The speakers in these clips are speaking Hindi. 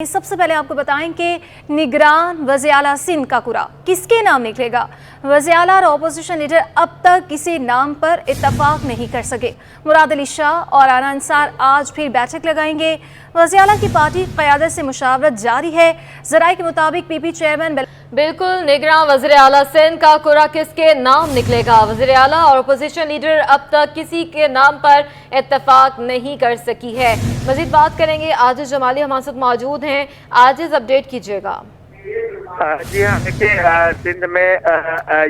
सबसे पहले आपको बताएं कि निगरान वज़ीर आला सिंध का कुरा किसके नाम निकलेगा। वज़ीर आला और अपोजिशन लीडर अब तक किसी नाम पर इत्तफाक नहीं कर सके। मुराद अली शाह और राना अंसार आज फिर बैठक लगाएंगे। वज़ीर आला की पार्टी क़यादत से मुशावरत जारी है। ज़राए के मुताबिक पीपी चेयरमैन बिल्कुल निगरान वज़ीर आला सिंध का कुरा किसके नाम निकलेगा। वज़ीर आला और अपोजिशन लीडर अब तक किसी के नाम पर इत्तफाक नहीं कर सकी है। मजीद बात करेंगे, आजिज़ जमाली हमारे साथ मौजूद हैं। आजिज़ अपडेट कीजिएगा। जी हाँ, देखिए सिंध में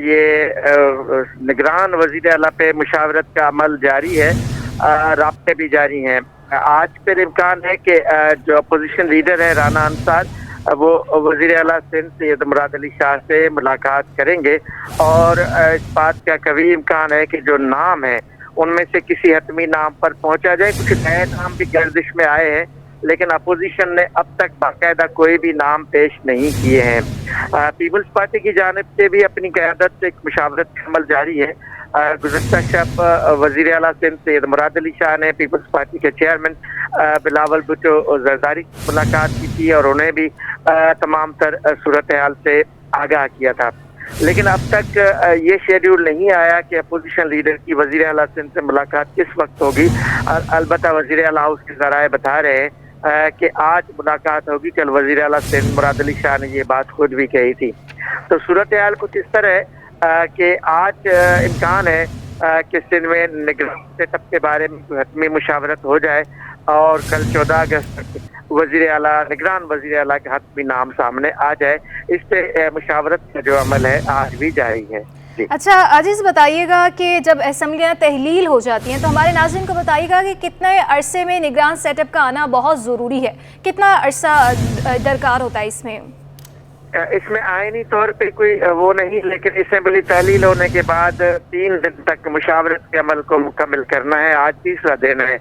ये निगरान वज़ीर आला पे मुशावरत का अमल जारी है, राब्ते भी जारी हैं। आज फिर इम्कान है कि जो अपोजिशन लीडर है राना अंसार वो वज़ीर आला सिंध सैयद मुराद अली शाह से मुलाकात करेंगे और इस बात का कभी इम्कान है कि जो नाम है उनमें से किसी हतमी नाम पर पहुंचा जाए। कुछ नए नाम भी गर्दिश में आए हैं लेकिन अपोजिशन ने अब तक बाकायदा कोई भी नाम पेश नहीं किए हैं। पीपल्स पार्टी की जानिब से भी अपनी क़यादत से एक मुशावरत का अमल जारी है। गुज़श्ता शब वज़ीर आला सिंध सैयद मुराद अली शाह ने पीपल्स पार्टी के चेयरमैन बिलावल भुट्टो जरदारी से मुलाकात की थी और उन्हें भी तमाम तर सूरत हाल से आगाह किया था। लेकिन अब तक ये शेड्यूल नहीं आया कि अपोजिशन लीडर की वज़ीर आला सिंध से मुलाकात किस वक्त होगी। अलबत्ता वज़ीर आला हाउस के ज़राए बता रहे हैं कि आज मुलाकात होगी। कल वज़ीर आला सिंध मुराद अली शाह ने ये बात खुद भी कही थी। तो सूरत हाल कुछ इस तरह है कि आज इम्कान है कि सिंध में निगरान सेटअप के बारे में हतमी मुशावरत हो जाए और कल 14 अगस्त तक वज़ीर आला निगरान वज़ीर आला का हतमी नाम सामने आ जाए। इस पे मुशावरत का जो अमल है आज भी जारी है। अच्छा अजीज़, बताइएगा कि जब असम्बलियाँ तहलील हो जाती हैं तो हमारे नाज़रीन को बताइएगा कि कितने अरसे में निगरान सेटअप का आना बहुत ज़रूरी है, कितना अरसा दरकार होता है इसमें? इसमें आईनी तौर पे कोई वो नहीं, लेकिन असम्बली तहलील होने के बाद 3 दिन तक मुशावरत के अमल को मुकम्मल करना है। आज तीसरा दिन है,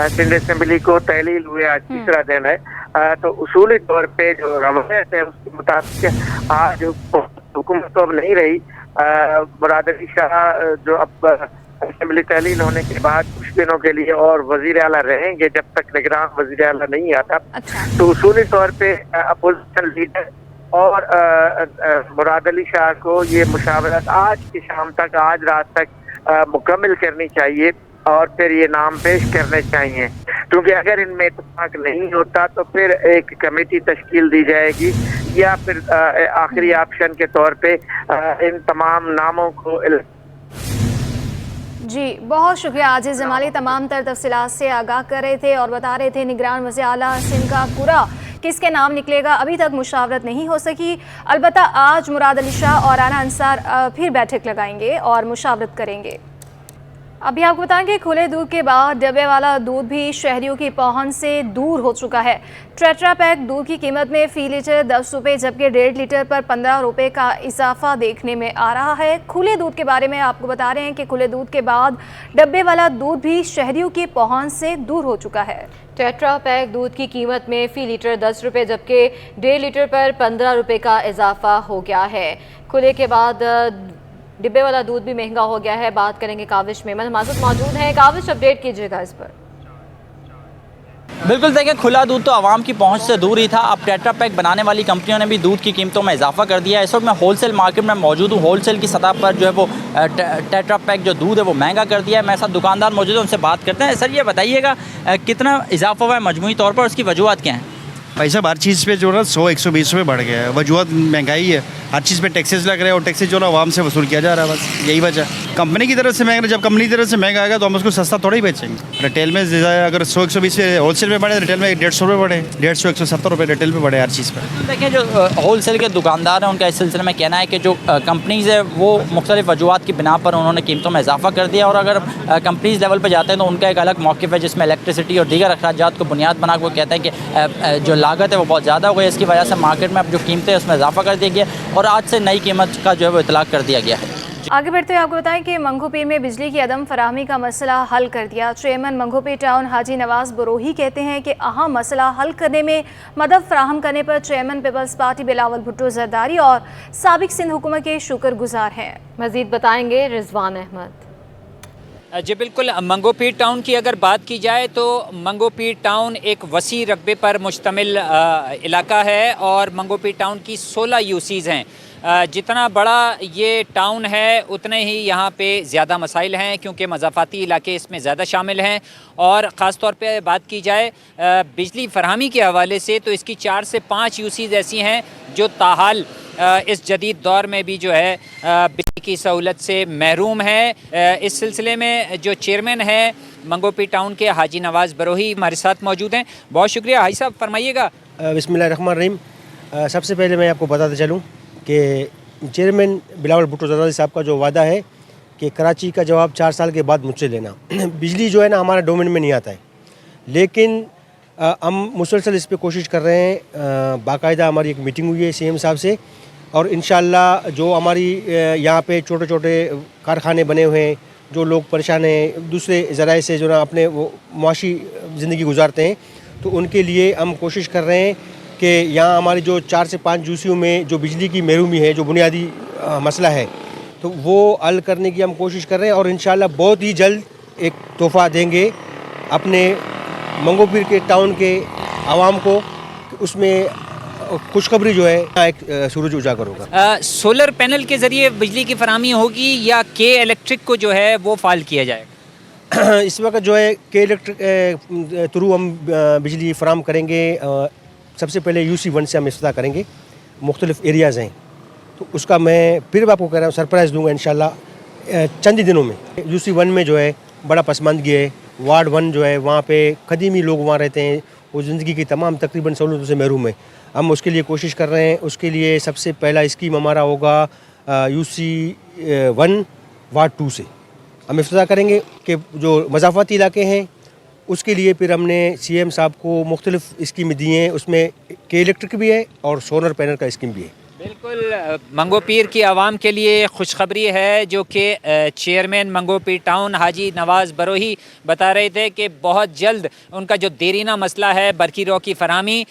सिंध असम्बली को तहलील हुए आज तीसरा दिन है। तो उसूली तौर पे जो रवायत है उसके मुताबिक आज हुकूमत तो अब नहीं रही। मुराद अली शाह जो अब असम्बली तहलील होने के बाद कुछ दिनों के लिए और वज़ीर आला रहेंगे जब तक निगरान वज़ीर आला नहीं आता। तो उसूली तौर पे अपोजिशन लीडर और मुराद अली शाह को ये मुशावरत आज की शाम तक, आज रात तक मुकम्मल करनी चाहिए और फिर ये नाम पेश करने चाहिए। क्योंकि अगर इनमें इत्तेफाक नहीं होता तो फिर एक कमेटी तश्कील दी जाएगी या फिर आखिरी ऑप्शन के तौर पे इन तमाम नामों को। जी बहुत शुक्रिया आजिज़ जमाली, तमाम तर तफसीलात से आगाह कर रहे थे और बता रहे थे निगरान वज़ीर आला सिंध का कुरा किसके नाम निकलेगा अभी तक मुशावरत नहीं हो सकी। अलबत्ता आज मुराद अली शाह और राना अंसार फिर बैठक लगाएंगे और मुशावरत करेंगे। अभी आपको बताएंगे खुले दूध के बाद डब्बे वाला दूध भी शहरियों की पहुंच से दूर हो चुका है। टेट्रा पैक दूध की कीमत में फ़ी लीटर 10 रुपये जबकि 1.5 लीटर पर 15 रुपये का इजाफा देखने में आ रहा है। खुले दूध के बारे में आपको बता रहे हैं कि खुले दूध के बाद डब्बे वाला दूध भी शहरियों की पहुंच से दूर हो चुका है। टेट्रा पैक दूध की कीमत में फ़ी लीटर 10 रुपये जबकि 1.5 लीटर पर 15 रुपये का इजाफा हो गया है। खुले के बाद डिब्बे वाला दूध भी महंगा हो गया है। बात करेंगे काविश मेमन हमारे साथ मौजूद हैं। काविश, अपडेट कीजिएगा इस पर। बिल्कुल, देखें खुला दूध तो आवाम की पहुंच से दूर ही था। अब टेट्रा पैक बनाने वाली कंपनियों ने भी दूध की कीमतों में इजाफा कर दिया है। इस वक्त मैं होलसेल मार्केट में मौजूद हूँ। होलसेल की सतह पर जो है वो टेट्रा पैक जो दूध है वो महंगा कर दिया है। मेरे साथ दुकानदार मौजूद है, उनसे बात करते हैं। सर ये बताइएगा कितना इजाफा हुआ है मजमूई तौर पर, उसकी वजूहत क्या हैं? भाई साहब हर चीज़ पे जो ना 100-120 रुपये बढ़ गया है। वजूहत महंगाई है, हर चीज़ पे टैक्सेस लग रहे हैं और टैक्सेस जो ना आवाम से वसूल किया जा रहा है, बस यही वजह। कंपनी की तरफ से महंगा, जब कंपनी की तरफ से महंगा आएगा तो हम उसको सस्ता थोड़ा ही बेचेंगे। रिटेल में अगर 100-120 होलसेल में बढ़े, रिटेल में 150 रुपये बढ़े, 150-170 रुपये रिटेल में बढ़े हर चीज़ पर। देखिए जो होलसेल के दुकानदार हैं उनका इस सिलसिले में कहना है कि जो कंपनीज़ है वो मुख्तलिफ वजूहत की बिना पर उन्होंने कीमतों में इजाफा कर दिया और अगर कंपनीज़ लेवल पर जाते हैं तो उनका एक अलग मौक़िफ़ है जिसमें इलेक्ट्रिसिटी और दीगर अखराजात को बुनियाद बना के वो कहते हैं कि जो लागत है वो बहुत ज़्यादा हो गई। इसकी वजह से मार्केट में अब जो कीमतें हैं उसमें इजाफा कर दिया गया और आज से नई कीमत का जो है वो इतलाक कर दिया गया है। आगे बढ़ते हुए आपको बताएं कि मंगोपीर में बिजली की अदम फराहमी का मसला हल कर दिया। चेयरमैन मंगोपीर टाउन हाजी नवाज बरोही कहते हैं कि अहम मसला हल करने में मदद फराहम करने पर चेयरमैन पीपल्स पार्टी बिलावल भुट्टो जरदारी और साबिक सिंध हुकूमत के शुक्रगुजार हैं। मजीद बताएंगे रिजवान अहमद। जी बिल्कुल, मंगोपीर टाउन की अगर बात की जाए तो मंगोपीर टाउन एक वसी रकबे पर मुश्तमिल इलाका है और मंगोपीर टाउन की 16 यूसीज़ हैं। जितना बड़ा ये टाउन है उतने ही यहाँ पे ज़्यादा मसाइल हैं क्योंकि मज़ाफ़ाती इलाके इसमें ज़्यादा शामिल हैं और ख़ास तौर पे बात की जाए बिजली फ़राहमी के हवाले से तो इसकी 4 से 5 यूसीज़ ऐसी हैं जो ताहाल इस जदीद दौर में भी जो है बिजली की सहूलत से महरूम है। इस सिलसिले में जो चेयरमैन है मंगोपीर टाउन के हाजी नवाज़ बरोही हमारे साथ मौजूद हैं। बहुत शुक्रिया हाजी साहब, फरमाइएगा। बिस्मिल्लाहिर्रहमानिर्रहीम। सबसे पहले मैं आपको बताते चलूँ कि चेयरमैन बिलावल भुट्टो ज़रदारी साहब का जो वादा है कि कराची का जवाब 4 साल के बाद मुझसे लेना। बिजली जो है ना हमारा डोमेन में नहीं आता है, लेकिन हम मुसलसल इस पे कोशिश कर रहे हैं। बाकायदा हमारी एक मीटिंग हुई है सीएम साहब से और इंशाअल्लाह जो हमारी यहाँ पे छोटे छोटे कारखाने बने हुए हैं, जो लोग परेशान हैं, दूसरे ज़राए से जो ना अपने वो मुआशी ज़िंदगी गुजारते हैं, तो उनके लिए हम कोशिश कर रहे हैं कि यहाँ हमारी जो 4 से 5 यूसीओ में जो बिजली की महरूमी है, जो बुनियादी मसला है, तो वो हल करने की हम कोशिश कर रहे हैं और इंशाअल्लाह बहुत ही जल्द एक तोहफ़ा देंगे अपने मंगोपीर के टाउन के आवाम को। उसमें खुशखबरी जो है एक सूरज उजागर होगा। सोलर पैनल के ज़रिए बिजली की फराहमी होगी या के इलेक्ट्रिक को जो है वो फाल किया जाएगा? इस वक्त जो है के इलेक्ट्रिक थ्रू हम बिजली फराहम करेंगे। सबसे पहले UC1 से हम इफ्तिताह करेंगे। मुख्तलिफ एरियाज़ हैं, तो उसका मैं फिर आपको कह रहा हूँ सरप्राइज़ दूँगा इंशाल्लाह चंद ही दिनों में। UC1 में जो है बड़ा पसमानदगी है। वार्ड 1 जो है वहाँ पे कदीमी लोग वहाँ रहते हैं, वो ज़िंदगी की तमाम तकरीबन सहूलतों से महरूम है। हम उसके लिए कोशिश कर रहे हैं। उसके लिए सबसे पहला स्कीम हमारा होगा UC1 वार्ड 2 से हम इफ्तिताह करेंगे कि जो मज़ाफ़ाती इलाके हैं उसके लिए फिर हमने CM साहब को मुख्तलिफ स्कीमें दी हैं। उसमें के इलेक्ट्रिक भी है और सोलर पैनल का स्कीम भी है। बिल्कुल, मंगोपीर की आवाम के लिए खुशखबरी है जो कि चेयरमैन मंगोपीर टाउन हाजी नवाज़ बरोही बता रहे थे कि बहुत जल्द उनका जो देरीना मसला है बरकी रो की फरहमी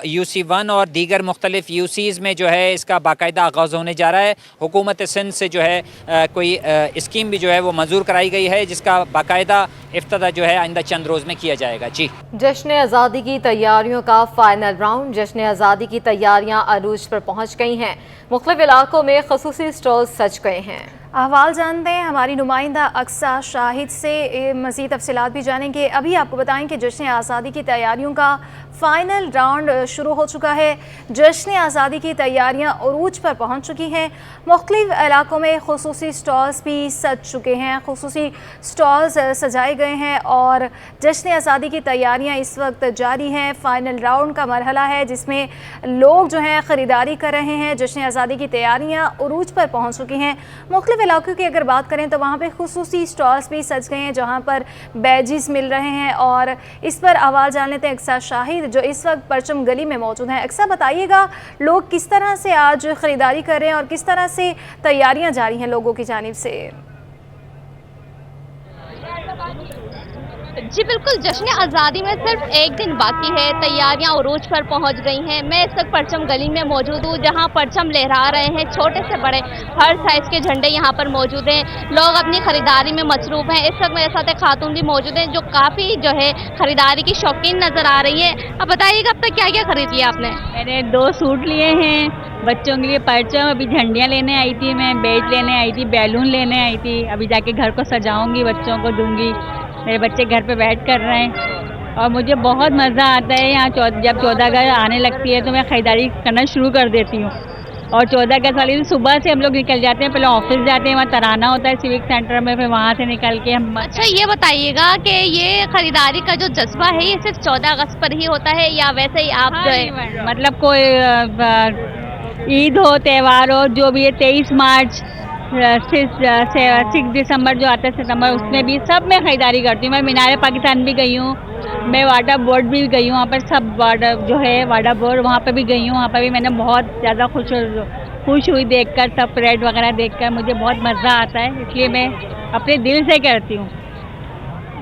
UC1 और दीगर मुख्तलिफ UCs में जो है इसका बाकायदा आगाज़ होने जा रहा है। हुकूमत सिंध से जो है कोई स्कीम भी जो है वो मंजूर कराई गई है जिसका बाकायदा इफ्तिताह जो है आइंदा चंद रोज़ में किया जाएगा। जी, जश्न आज़ादी की तैयारियों का फाइनल राउंड। जश्न आज़ादी की तैयारियां अरूज पर पहुंच गई हैं। मुख्तलिफ इलाकों में खसूसी स्टॉल सज गए हैं। अहवाल जानते हैं हमारी नुमाइंदा अक्सा शाहिद से, मज़ीद तफसीलात भी जानेंगे। अभी आपको बताएं कि जश्न आज़ादी की तैयारियों का फ़ाइनल राउंड शुरू हो चुका है। जश्न आज़ादी की तैयारियां उरूज पर पहुंच चुकी हैं। मुख्तलिफ इलाकों में खुसूसी स्टॉल्स भी सज चुके हैं, खुसूसी स्टॉल्स सजाए गए हैं और जश्न आज़ादी की तैयारियां इस वक्त जारी हैं। फ़ाइनल राउंड का मरहला है जिसमें लोग जो हैं ख़रीदारी कर रहे हैं। जश्न आज़ादी की तैयारियां उरूज पर पहुँच चुकी हैं। मुख्तलिफ इलाकों की अगर बात करें तो वहाँ पे खुसूसी स्टॉल्स भी सज गए हैं जहाँ पर बैजिस मिल रहे हैं और इस पर आवाज़ जान लेते हैं अक्सा शाहिद जो इस वक्त परचम गली में मौजूद हैं। अक्सा, बताइएगा लोग किस तरह से आज ख़रीदारी कर रहे हैं और किस तरह से तैयारियां जारी हैं लोगों की जानिब से? जी बिल्कुल, जश्न आज़ादी में सिर्फ एक दिन बाकी है। तैयारियां उरूज पर पहुंच गई हैं। मैं इस वक्त परचम गली में मौजूद हूं जहां परचम लहरा रहे हैं। छोटे से बड़े हर साइज़ के झंडे यहां पर मौजूद हैं। लोग अपनी ख़रीदारी में मसरूफ़ हैं। इस वक्त मेरे साथ एक खातून भी मौजूद हैं जो काफ़ी जो है ख़रीदारी की शौकीन नज़र आ रही हैं। अब बताइएगा अब तक क्या क्या ख़रीद लिया आपने? मैंने 2 सूट लिए हैं बच्चों के लिए परचम, अभी झंडियाँ लेने आई थी, मैं बैज लेने आई थी, बैलून लेने आई थी। अभी जाके घर को सजाऊंगी, बच्चों को दूंगी। मेरे बच्चे घर पे बैठ कर रहे हैं और मुझे बहुत मज़ा आता है यहाँ। जब 14 अगस्त आने लगती है तो मैं ख़रीदारी करना शुरू कर देती हूँ और 14 अगस्त वाले दिन सुबह से हम लोग निकल जाते हैं। पहले ऑफिस जाते हैं, वहाँ तराना होता है सिविक सेंटर में, फिर वहाँ से निकल के हम। अच्छा, ये बताइएगा कि ये ख़रीदारी का जो जज्बा है ये सिर्फ 14 अगस्त पर ही होता है या वैसे ही आप जो है मतलब कोई ईद हो, त्यौहार हो, जो भी है 23 मार्च 6 दिसंबर जो आता है सितंबर, उसमें भी सब मैं ख़रीदारी करती हूँ। मैं मीनार पाकिस्तान भी गई हूँ, मैं वाटर बोर्ड भी गई हूँ, वहाँ पर सब वाटर जो है वाटर बोर्ड वहाँ पर भी गई हूँ। वहाँ पर भी मैंने बहुत ज़्यादा खुश हुई देखकर, सब परेड वगैरह देखकर मुझे बहुत मज़ा आता है, इसलिए मैं अपने दिल से करती हूँ।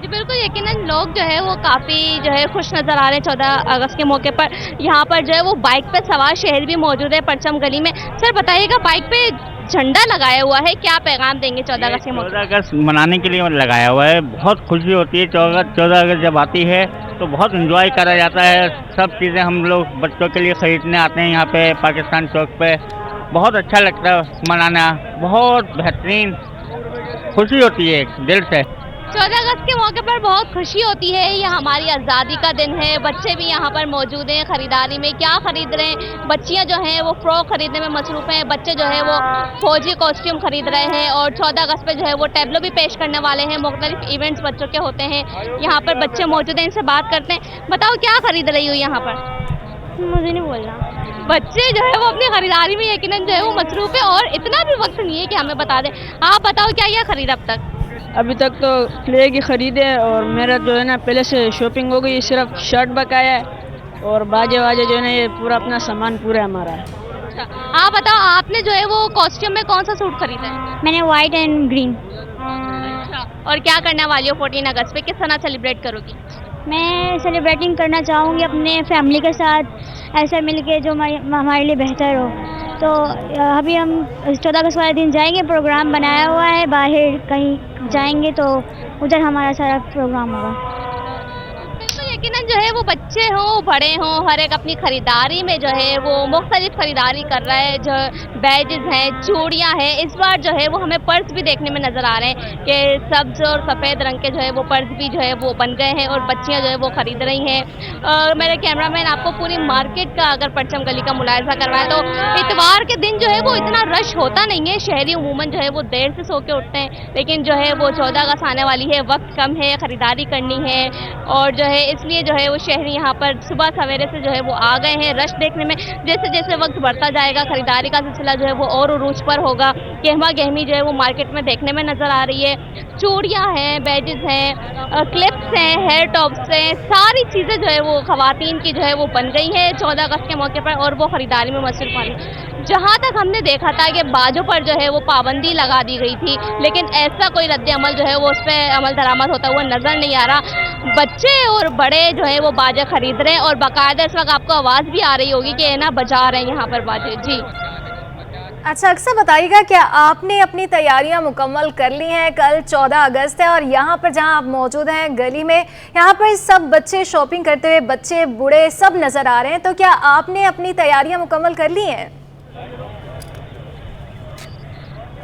जी बिल्कुल, यकीनन लोग जो है वो काफ़ी जो है खुश नज़र आ रहे हैं 14 अगस्त के मौके पर। यहाँ पर जो है वो बाइक पे सवार शहर भी मौजूद है परचम गली में। सर बताइएगा, बाइक पे झंडा लगाया हुआ है, क्या पैगाम देंगे 14 अगस्त के मौके 14 अगस्त मनाने के लिए लगाया हुआ है। बहुत खुशी होती है 14 अगस्त जब आती है तो बहुत एंजॉय करा जाता है। सब चीज़ें हम लोग बच्चों के लिए ख़रीदने आते हैं यहाँ पे पाकिस्तान चौक पे। बहुत अच्छा लगता है मनाना, बहुत बेहतरीन खुशी होती है दिल से। 14 अगस्त के मौके पर बहुत खुशी होती है, ये हमारी आज़ादी का दिन है। बच्चे भी यहाँ पर मौजूद हैं खरीदारी में। क्या खरीद रहे हैं? बच्चियाँ जो हैं वो फ्रॉक खरीदने में मसरूफ़ हैं, बच्चे जो है वो फौजी कॉस्ट्यूम खरीद रहे हैं और 14 अगस्त पे जो है वो टैबलो भी पेश करने वाले हैं। मुख्तलिफ इवेंट्स बच्चों के होते हैं, यहाँ पर बच्चे मौजूद हैं, इनसे बात करते हैं। बताओ क्या खरीद रही हो यहाँ पर? मुझे नहीं बोलना। बच्चे जो है वो अपनी खरीदारी में यकीनन जो है वो मसरूफ़ है और इतना भी वक्त नहीं है कि हमें बता दें। आप बताओ क्या क्या खरीदा अब तक? अभी तक तो क्ले की खरीदे और मेरा जो है ना पहले से शॉपिंग हो गई, सिर्फ शर्ट बकाया है और बाजे वाजे जो है ना ये पूरा अपना सामान पूरा है हमारा। अच्छा, आप बताओ आपने जो है वो कॉस्ट्यूम में कौन सा सूट खरीदा है? मैंने वाइट एंड ग्रीन। अच्छा, और क्या करने वाली हो 14 अगस्त पे, किस तरह सेलिब्रेट करोगी? मैं सेलिब्रेटिंग करना चाहूँगी अपने फैमिली के साथ, ऐसे मिलके जो हमारे लिए बेहतर हो। तो अभी हम 14 अगस्त वाले दिन जाएंगे, प्रोग्राम बनाया हुआ है, बाहर कहीं जाएंगे तो उधर हमारा सारा प्रोग्राम होगा। यकीनन जो है वो बच्चे हों बड़े हों, हर एक अपनी खरीदारी में जो है वो मुख्तलिफ खरीदारी कर रहा है। जो बैजेस हैं, चूड़ियाँ हैं, इस बार जो है वो हमें पर्स भी देखने में नज़र आ रहे हैं कि सब्ज और सफ़ेद रंग के जो है वो पर्स भी जो है वो बन गए हैं और बच्चियाँ जो है वो ख़रीद रही हैं। मेरे कैमरामैन आपको पूरी मार्केट का अगर परचम गली का मुलायजा करवाएं तो इतवार के दिन जो है वो इतना रश होता नहीं है। शहरी उमूमन जो है वो देर से सो के उठते हैं, लेकिन जो है वो 14 अगस्त आने वाली है, वक्त कम है, ख़रीदारी करनी है और जो है इसलिए जो है वो शहरी यहाँ पर सुबह सवेरे से जो है वो आ गए हैं। रश देखने में जैसे जैसे वक्त बढ़ता जाएगा खरीदारी का सिलसिला जो है वो और उरूज पर होगा। गहमा गहमी जो है वो मार्केट में देखने में नज़र आ रही है। चूड़ियाँ हैं, बैजेस हैं, क्लिप्स हैं, हेयर टॉप्स हैं, सारी चीज़ें जो है वो ख़वातीन की जो है वो बन गई है 14 अगस्त के मौके पर और वो ख़रीदारी में मसरूफ़ वाली। जहाँ तक हमने देखा था कि बाजों पर जो है वो पाबंदी लगा दी गई थी, लेकिन ऐसा कोई रद्द अमल जो है वो उस पर अमल दरामद होता हुआ नज़र नहीं आ रहा। बच्चे और बड़े जो है वो बाजे खरीद रहे हैं और बाकायदा इस वक्त आपको आवाज़ भी आ रही होगी कि ना बजा रहे हैं यहाँ पर बाजे। जी अच्छा, अक्सर बताइएगा क्या आपने अपनी तैयारियां मुकम्मल कर ली हैं? कल 14 अगस्त है और यहाँ पर जहाँ आप मौजूद हैं गली में, यहाँ पर सब बच्चे शॉपिंग करते हुए, बच्चे बूढ़े सब नज़र आ रहे हैं, तो क्या आपने अपनी तैयारियां मुकम्मल कर ली हैं?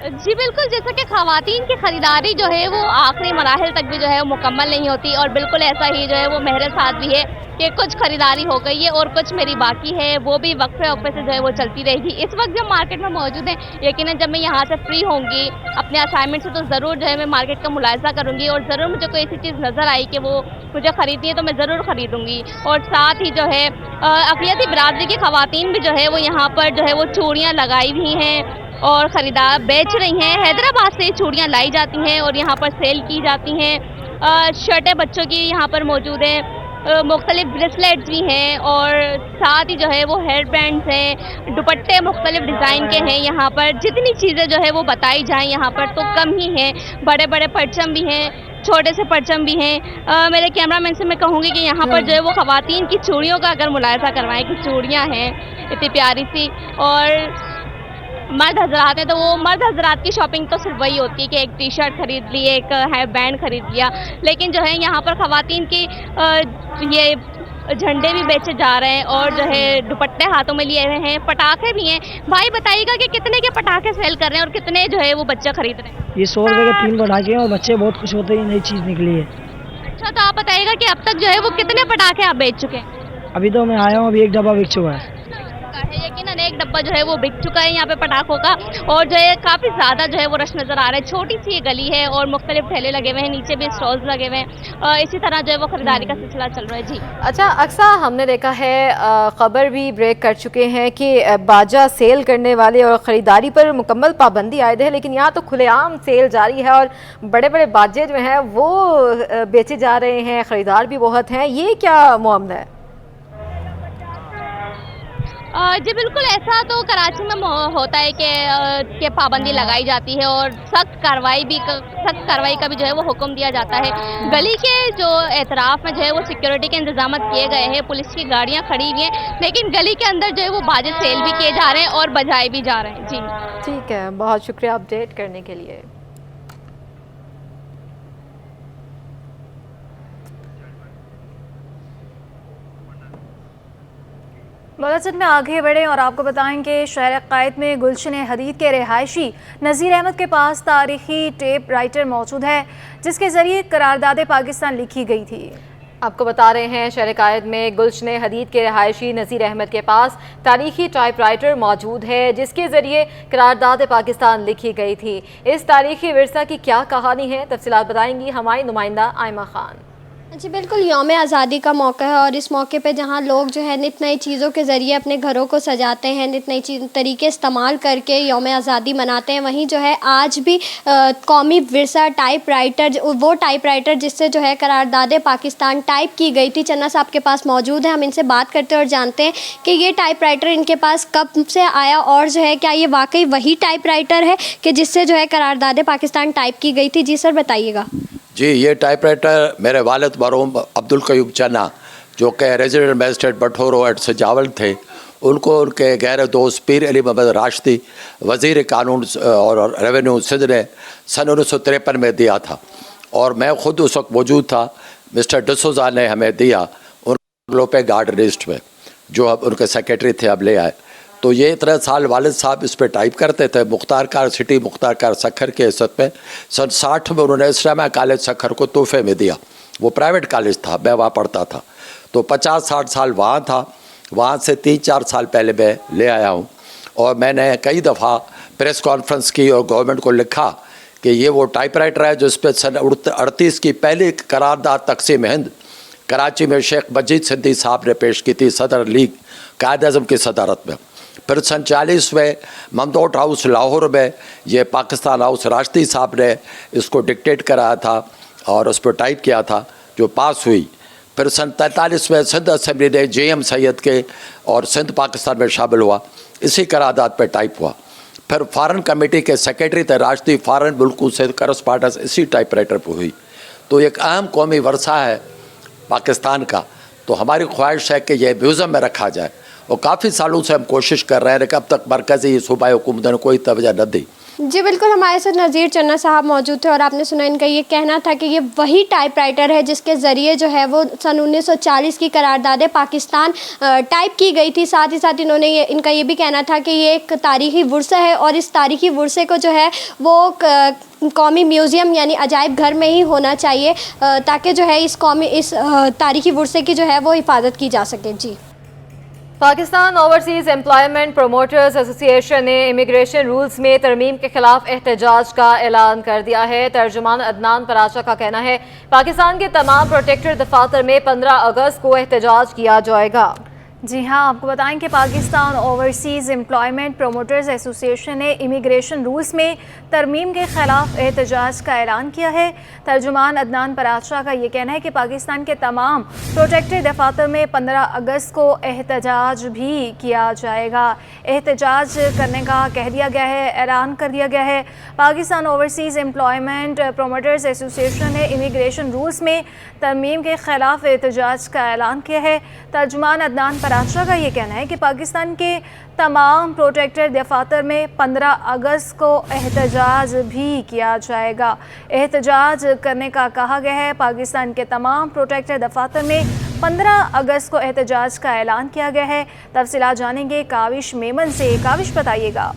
जी बिल्कुल, जैसा कि ख़वातीन की ख़रीदारी जो है वो आखिरी मराहिल तक भी जो है वो मुकम्मल नहीं होती और बिल्कुल ऐसा ही जो है वो मेरे साथ भी है कि कुछ ख़रीदारी हो गई है और कुछ मेरी बाकी है, वो भी वक्फे वक्फे से जो है वो चलती रहेगी। इस वक्त जब मार्केट में मौजूद है, यकीनन जब मैं यहाँ से फ्री होंगी अपने असाइनमेंट से तो ज़रूर जो है मैं मार्केट का मुलायजा करूँगी और ज़रूर मुझे कोई ऐसी चीज़ नज़र आई कि वो मुझे ख़रीदनी है तो मैं ज़रूर ख़रीदूँगी। और साथ ही जो है अक़लियती बिरादरी की ख़वातीन भी जो है वो यहाँ पर जो है वो चूड़ियाँ लगाई हुई हैं और ख़रीदार बेच रही हैं। हैदराबाद से चूड़ियाँ लाई जाती हैं और यहाँ पर सेल की जाती हैं। शर्टें बच्चों की यहाँ पर मौजूद हैं, मुख्तलिफ ब्रेसलेट्स भी हैं और साथ ही जो है वो हेयर बैंड्स हैं, दुपट्टे मुख्तलिफ डिज़ाइन के हैं। यहाँ पर जितनी चीज़ें जो है वो बताई जाएँ यहाँ पर तो कम ही हैं। बड़े बड़े परचम भी हैं, छोटे से परचम भी हैं। मेरे कैमरामैन से मैं कहूँगी कि यहाँ पर जो है वो ख़वातीन की चूड़ियों का अगर मुलायजा करवाएं कि चूड़ियाँ हैं इतनी प्यारी सी, और मर्द हजरात हैं तो वो मर्द हजरात की शॉपिंग तो सिर्फ वही होती है कि एक टी शर्ट खरीद ली, एक हेयर बैंड खरीद लिया, लेकिन जो है यहाँ पर ख़वातीन की ये झंडे भी बेचे जा रहे हैं और जो है दुपट्टे हाथों में लिए हुए हैं, पटाखे भी हैं। भाई बताइएगा कि कितने के पटाखे सेल कर रहे हैं और कितने जो है वो बच्चे खरीद रहे हैं? ये 100 रुपये के 3 पटाखे हैं और बच्चे बहुत खुश होते हैं, नई चीज़ निकली है। अच्छा, तो आप बताइएगा कि अब तक जो है वो कितने पटाखे आप बेच चुके हैं? अभी तो मैं आया हूँ, अभी एक डब्बा बिक चुका है। यकीनन एक डब्बा जो है वो बिक चुका है यहाँ पे पटाखों का और जो है काफ़ी ज़्यादा जो है वो रश नज़र आ रहा है। छोटी सी ये गली है और मुख्तलिफ ठेले लगे हुए हैं, नीचे भी स्टॉल्स लगे हुए हैं, इसी तरह जो है वो ख़रीदारी का सिलसिला चल रहा है। जी अच्छा अक्सा, हमने देखा है ख़बर भी ब्रेक कर चुके हैं कि बाजा सेल करने वाले और ख़रीदारी पर मुकम्मल पाबंदी आयद है, लेकिन यहाँ तो खुलेआम सेल जारी है और बड़े बड़े बाजे जो हैं वो बेचे जा रहे हैं, ख़रीदार भी बहुत हैं। ये क्या मामला है? जी बिल्कुल, ऐसा तो कराची में होता है कि पाबंदी लगाई जाती है और सख्त कार्रवाई का भी जो है वो हुक्म दिया जाता है। गली के जो एतराफ़ में जो है वो सिक्योरिटी के इंतजाम किए गए हैं, पुलिस की गाड़ियाँ खड़ी हुई हैं, लेकिन गली के अंदर जो है वो बाजे सेल भी किए जा रहे हैं और बजाए भी जा रहे हैं। जी ठीक है, बहुत शुक्रिया अपडेट करने के लिए। बुलेटिन में आगे बढ़े और आपको बताएं कि शहर कायद में गुलशन हदीद के रिहायशी नज़ीर अहमद के पास तारीखी टेप राइटर मौजूद है जिसके ज़रिए करारदाद पाकिस्तान लिखी गई थी। आपको बता रहे हैं शहर कायद में गुलशन हदीद के रिहायशी नज़ीर अहमद के पास तारीखी टाइपराइटर मौजूद है जिसके ज़रिए करारदाद पाकिस्तान लिखी गई थी। इस तारीखी विरसा की क्या कहानी है, तफसीलात बताएंगी हमारी नुमाइंदा आयमा खान। जी बिल्कुल, यौम आज़ादी का मौका है और इस मौके पे जहाँ लोग जो है नित नई चीज़ों के ज़रिए अपने घरों को सजाते हैं, नित नई तरीके इस्तेमाल करके यौम आज़ादी मनाते हैं, वहीं जो है आज भी कौमी विरसा टाइपराइटर, वो टाइपराइटर जिससे जो है करारदाद पाकिस्तान टाइप की गई थी, चन्ना साहब के पास मौजूद है। हम इनसे बात करते हैं और जानते हैं कि ये टाइपराइटर इनके पास कब से आया और जो है क्या ये वाकई वही टाइपराइटर है कि जिससे जो है करारदाद पाकिस्तान टाइप की गई थी। जी सर, बताइएगा। जी, ये टाइपराइटर मेरे वालिद मरहूम अब्दुल कयूम चन्ना जो कि रेजिडेंट मैजिस्ट्रेट बठोरो एट सजावल थे, उनको उनके गैर दोस्त पीर अली मोहम्मद राशिदी वज़ीर कानून और रेवेन्यू सिंध ने सन 1953 में दिया था और मैं ख़ुद उस वक्त मौजूद था। मिस्टर डिसोजा ने हमें दिया उन पे गार्ड लिस्ट में, जो अब उनके सेक्रेटरी थे, अब ले आए। तो ये इतने साल वालिद साहब इस पर टाइप करते थे। Mukhtar car city Mukhtar car Sukkur के इज्जत में सन 60 में उन्होंने इस्लामिया कॉलेज सखर को तोहफे में दिया। वो प्राइवेट कॉलेज था, मैं वहाँ पढ़ता था, तो 50-60 साल वहाँ था। वहाँ से 3-4 साल पहले मैं ले आया हूँ और मैंने कई दफ़ा प्रेस कॉन्फ्रेंस की और गवर्नमेंट को लिखा कि ये वो टाइपराइटर है जिस पर सन 38 की पहली करारदाद तकसीम हिंद कराची में शेख मजीद सिंधी साहब ने पेश की थी, सदर लीग कायद अज़म की सदारत में। फिर सन 40 में ममदोट हाउस लाहौर में ये पाकिस्तान हाउस राशिदी साहब ने इसको डिक्टेट कराया था और उस पर टाइप किया था, जो पास हुई। फिर सन 43 में सिंध असम्बली ने JM सैयद के और सिंध पाकिस्तान में शामिल हुआ, इसी करारदाद पर टाइप हुआ। फिर फ़ॉरेन कमेटी के सेक्रेटरी थे राशिदी, फ़ॉरेन मुल्कों से करस्पॉन्डेंस इसी टाइपराइटर पर हुई। तो एक अहम कौमी वर्सा है पाकिस्तान का, तो हमारी ख्वाहिश है कि यह म्यूज़ियम में रखा जाए और काफ़ी सालों से हम कोशिश कर रहे हैं कि अब तक मरकज़ी सूबाई हुकूमत ने कोई तवज्जो न दी। जी बिल्कुल, हमारे साथ नज़ीर चन्ना साहब मौजूद थे और आपने सुना इनका ये कहना था कि ये वही टाइपराइटर है जिसके ज़रिए जो है वो सन 1940 की करारदाद पाकिस्तान टाइप की गई थी। साथ ही साथ इनका ये भी कहना था कि ये एक तारीख़ी वर्सा है और इस तारीख़ी वर्से को जो है वो कौमी म्यूज़ियम यानी अजायब घर में ही होना चाहिए ताकि जो है इस तारीख़ी वर्से की जो है वो हिफाजत की जा सके। जी, Pakistan overseas employment promoters association ने इमिग्रेशन रूल्स में तरमीम के खिलाफ एहतजाज का ऐलान कर दिया है। तर्जुमान अदनान पराचा का कहना है पाकिस्तान के तमाम प्रोटेक्टर दफातर में 15 अगस्त को एहतजाज किया जाएगा। जी हाँ, आपको बताएं कि Pakistan overseas employment promoters association ने इमिग्रेशन रूल्स में तरमीम के ख़िलाफ़ एहतजाज का ऐलान किया है। तर्जुमान अदनान पराचा का ये कहना है कि पाकिस्तान के तमाम प्रोटेक्टेड दफातर में 15 अगस्त को एहतजाज भी किया जाएगा। एहतजाज करने का कह दिया गया है, ऐलान कर दिया गया है। Pakistan overseas employment promoters association ने इमिग्रेशन रूल्स में तरमीम के ख़िलाफ़ एहतजाज का ऐलान किया है। तर्जुमान अदनान पराचा का ये कहना है कि पाकिस्तान के तमाम प्रोटेक्टेड दफातर में 15 अगस्त को एहतजाज भी किया जाएगा। एहतजाज करने का कहा गया है। पाकिस्तान के तमाम प्रोटेक्टेड दफातर में 15 अगस्त को एहतजाज का ऐलान किया गया है। तफसीलात जानेंगे काविश मेमन से। काविश, बताइएगा।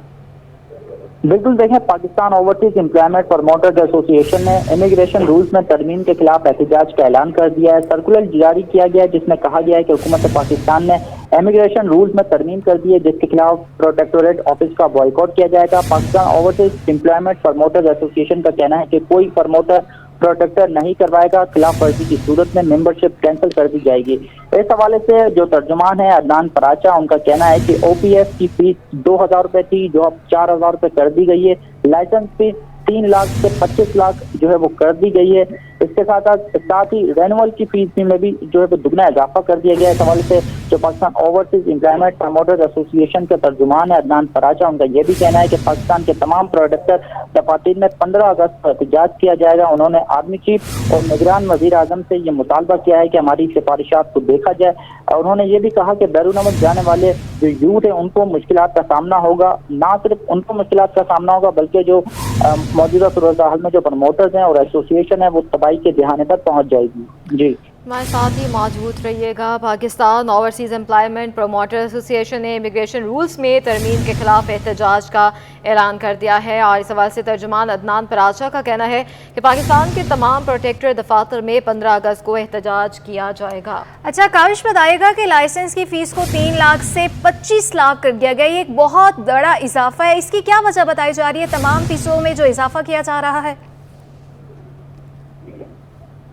बिल्कुल, देखें, Pakistan overseas employment promoters association ने इमिग्रेशन रूल्स में तरमीम के खिलाफ एहतजाज का ऐलान कर दिया है। सर्कुलर जारी किया गया है जिसमें कहा गया है कि हुकूमत पाकिस्तान ने इमिग्रेशन रूल्स में तरमीम कर दी है जिसके खिलाफ प्रोटेक्टोरेट ऑफिस का बॉयकॉट किया जाएगा। Pakistan overseas employment promoters association का कहना है कि कोई प्रमोटर प्रोटेक्टर नहीं करवाएगा, खिलाफ वर्जी की सूरत में मेंबरशिप कैंसिल कर दी जाएगी। इस हवाले से जो तर्जुमान है अदनान पराचा, उनका कहना है कि OPF की फीस 2000 रुपये थी जो अब 4000 रुपये कर दी गई है। लाइसेंस फीस 3 लाख से 25 लाख जो है वो कर दी गई है। इसके साथ ही रेनुअल की फीस में भी जो है दुगना इजाफा कर दिया गया है। इस हवाले से जो Pakistan overseas employment promoters association के तर्जुमान है अदनान फराचा, उनका यह भी कहना है कि पाकिस्तान के तमाम प्रोडक्टर दफातर में 15 अगस्त को एहतजाज किया जाएगा। उन्होंने आर्मी चीफ और निगरान वजीर आजम से ये मुतालबा किया है कि हमारी सिफारिशात को देखा जाए। उन्होंने ये भी कहा कि बैरून मुल्क जाने वाले जो यूथ है उनको मुश्किलात का सामना होगा, ना सिर्फ उनको मुश्किलात का सामना होगा बल्कि जो मौजूदा सूरत हाल में जो प्रमोटर्स हैं और एसोसिएशन है वो तबाही के दिहाने तक पहुंच जाएगी। जी हमारे साथ ही मौजूद रहिएगा। Pakistan overseas employment promoter association ने इमिग्रेशन रूल्स में तरमीम के खिलाफ एहतजाज का ऐलान कर दिया है और इस हवाले से तर्जुमान अदनान फराचा का कहना है कि पाकिस्तान के तमाम प्रोटेक्टर दफातर में 15 अगस्त को एहतजाज किया जाएगा। अच्छा काविश, बताइएगा कि लाइसेंस की फ़ीस को 3 लाख से 25 लाख कर दिया गया, ये एक बहुत बड़ा इजाफा है। इसकी क्या वजह बताई जा रही है, तमाम फीसों में जो इजाफा किया जा रहा है?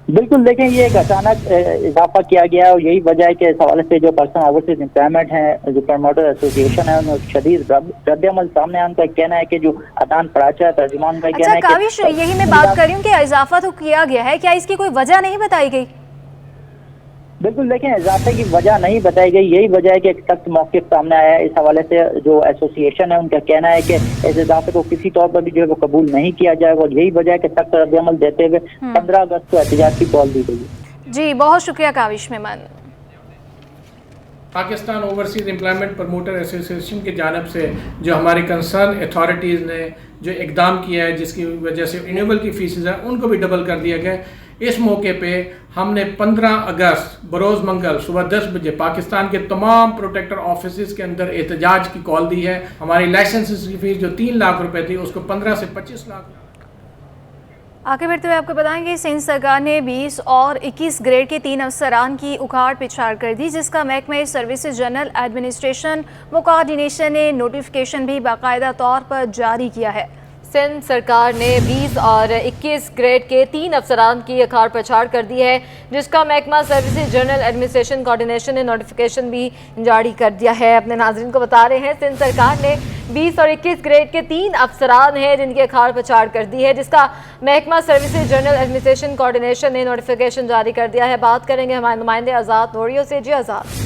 बिल्कुल, देखें ये एक अचानक इजाफा किया गया है और यही वजह है कि इस हवाले से जो पर्सन ओवरसीज एम्प्लॉयमेंट है, जो प्रमोटर एसोसिएशन है, उनमें शदीद रद्द-ए-अमल सामने आने का कहना है कि जो अदनान फराचा है तर्जुमान का कहना है। अच्छा काविश, यही मैं बात कर रही हूँ कि इजाफा तो किया गया है, क्या इसकी कोई वजह नहीं बताई गई? बिल्कुल, देखें इजाफे की वजह नहीं बताई गई, यही वजह है कि एक सख्त मौक़िफ़ सामने आया है। इस हवाले से जो एसोसिएशन है उनका कहना है कि इस इजाफे को किसी तौर पर भी जो है वो कबूल नहीं किया जाएगा और यही वजह है कि सख्त रद्द-ए-अमल देते हुए 15 अगस्त को एहतजाज की कॉल दी गई है। जी बहुत शुक्रिया Kavish Memon. Pakistan overseas employment promoter association की जानिब से जो हमारी कंसर्न अथॉरिटीज़ ने जो इकदाम किया है जिसकी वजह से रिन्यूएबल की फीसेज है उनको भी डबल कर दिया गया। इस मौके पे हमने 15 अगस्त बरोज़ मंगल सुबह 10 बजे पाकिस्तान के तमाम प्रोटेक्टर ऑफिस के अंदर एहतजाज की कॉल दी है। हमारी लाइसेंस की फीस जो 3 लाख रुपए थी उसको 15 से 25 लाख। आगे बढ़ते हुए आपको बताएंगे सिंध सरकार ने 20 और 21 ग्रेड के 3 अफसरान की उखाड़ पिछाड़ कर दी, जिसका महकमे सर्विसेज जनरल एडमिनिस्ट्रेशन व कोऑर्डिनेशन ने नोटिफिकेशन भी बाकायदा तौर पर जारी किया है। सिंध सरकार ने 20 और 21 ग्रेड के 3 अफसरान की अखाड़ पछाड़ कर दी है, जिसका महकमा सर्विसेज जनरल एडमिनिस्ट्रेशन कोऑर्डिनेशन ने नोटिफिकेशन भी जारी कर दिया है। अपने नाज़रीन को बता रहे हैं सिंध सरकार ने 20 और 21 ग्रेड के 3 अफसरान हैं जिनकी अखाड़ पछाड़ कर दी है, जिसका महकमा सर्विसेज जनरल एडमिनिस्ट्रेशन कोऑर्डिनेशन ने नोटिफिकेशन जारी कर दिया है। बात करेंगे हमारे नुमाइंदे आज़ाद नोरियो से। जी आज़ाद।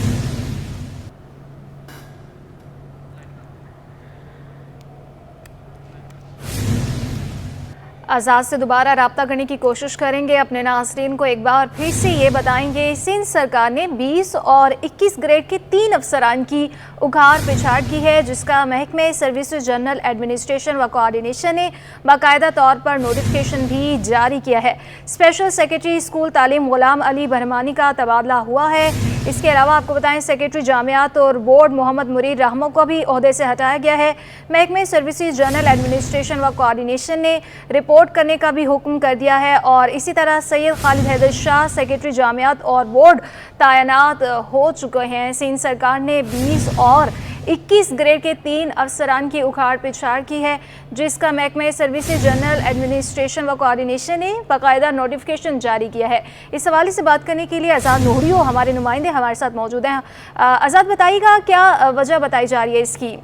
आज़ाद से दोबारा रब्ता करने की कोशिश करेंगे। अपने नाज़रीन को एक बार फिर से ये बताएंगे, सिंध सरकार ने 20 और 21 ग्रेड के 3 अफसरान की उखाड़ पिछाड़ की है, जिसका महकमे सर्विसेज जनरल एडमिनिस्ट्रेशन व कोऑर्डिनेशन ने बाकायदा तौर पर नोटिफिकेशन भी जारी किया है। स्पेशल सेक्रेटरी स्कूल तालीम गुलाम अली बरहमानी का तबादला हुआ है। इसके अलावा आपको बताएं सेक्रेटरी जामियात और बोर्ड मोहम्मद मुरीद रहमो को भी ओहदे से हटाया गया है। महकमे सर्विसेज जनरल एडमिनिस्ट्रेशन व कोऑर्डिनेशन ने रिपोर्ट करने का भी हुक्म कर दिया है और इसी तरह सैयद खालिद हैदर शाह सेक्रेटरी जामियात और बोर्ड तैनात हो चुके हैं। सिंध सरकार ने 20 और 21 ग्रेड के 3 अफसरान की उखाड़ पिछाड़ की है, जिसका महकमे सर्विसेज जनरल एडमिनिस्ट्रेशन व कोऑर्डिनेशन ने बाकायदा नोटिफिकेशन जारी किया है। इस हवाले से बात करने के लिए आज़ाद नोहरियो हमारे नुमाइंदे हमारे साथ मौजूद हैं। आज़ाद, बताइएगा क्या वजह बताई जा रही है इसकी?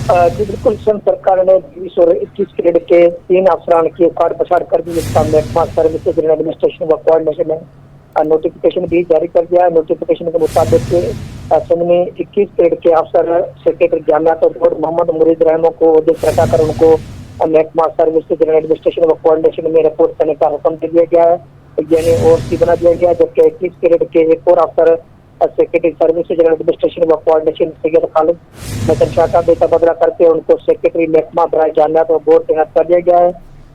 जी बिल्कुल, सिंध सरकार ने 20 और 21 ग्रेड के 3 अफसरान की उखाड़ पछाड़ कर दी, जिसका महकमा सर्विसेज जनरल एडमिनिस्ट्रेशन व कोऑर्डिनेशन ने नोटिफिकेशन भी जारी कर दिया है। नोटिफिकेशन के मुताबिक सिंध में 21 ग्रेड के अफसर सेक्रेटरी जामियात और बोर्ड मोहम्मद मुरीद रहमो को ओहदे से हटाकर उनको महकमा सर्विसेज जनरल एडमिनिस्ट्रेशन व कोऑर्डिनेशन में रिपोर्ट करने का हुक्म दे दिया गया है, यानी ओवरसी बना दिया गया। जबकि 21 ग्रेड के एक और अफसर सेक्रेटरी सर्विसेज जनरल एडमिनिस्ट्रेशन व कोऑर्डिनेशन सैयद खालिद हैदर शाह का भी तबादला करके उनको सेक्रेटरी महकमा बराए जामियात और बोर्ड तैनात कर दिया गया है।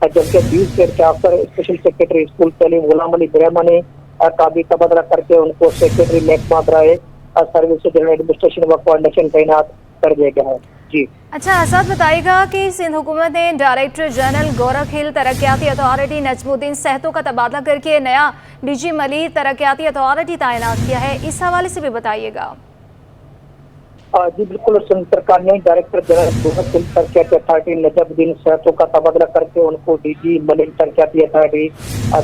जबकि 20 ग्रेड के अफसर स्पेशल सेक्रेटरी स्कूल तालीम गुलाम अली बरहमानी का भी तबादला करके उनको सेक्रेटरी महकमा बराए सर्विसेज जनरल एडमिनिस्ट्रेशन व कोऑर्डिनेशन तैनात कर दिया गया है। जी अच्छा आज़ाद, बताइएगा कि सिंध हुकूमत ने डायरेक्टर जनरल गोरखहिल तरक्याती अथॉरिटी नजमुद्दीन सहतो का तबादला करके नया डीजी मलिर तरक्याती अथॉरिटी तैनात किया है, इस हवाले से भी बताइएगा। जी बिल्कुल, सिंध सरकार ने डायरेक्टर जनरल गोरखहिल तरक्याती अथॉरिटी नजमुद्दीन सहतो का तबादला करके उनको डीजी मलिर तरक्याती अथॉरिटी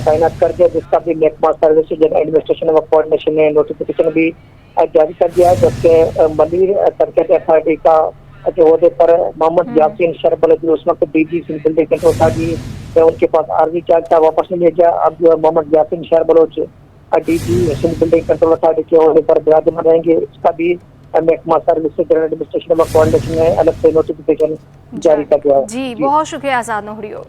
तैनात कर दिया, जिसका भी महकमा सर्विसेज जनरल एडमिनिस्ट्रेशन व कोऑर्डिनेशन ने नोटिफिकेशन भी जारी कर दिया है। जबकि मलिर तरक्याती अथॉरिटी का जो ओहदे पर मोहम्मद यासीन शरबल उस वक्त DG Sindh building control authority में उनके पास आर्मी चार्ज था, वापस नहीं लिया गया। अब जो है मोहम्मद यासिन शहर Baloch DG Sindh building control authority के होने पर विराजमान रहेंगे। इसका भी महकमा सर्विस जनरल एडमिनिस्ट्रेशन व कोऑर्डिनेशन में अलग से नोटिफिकेशन जारी कर दिया है। जी बहुत शुक्रिया आजाद नूरियो।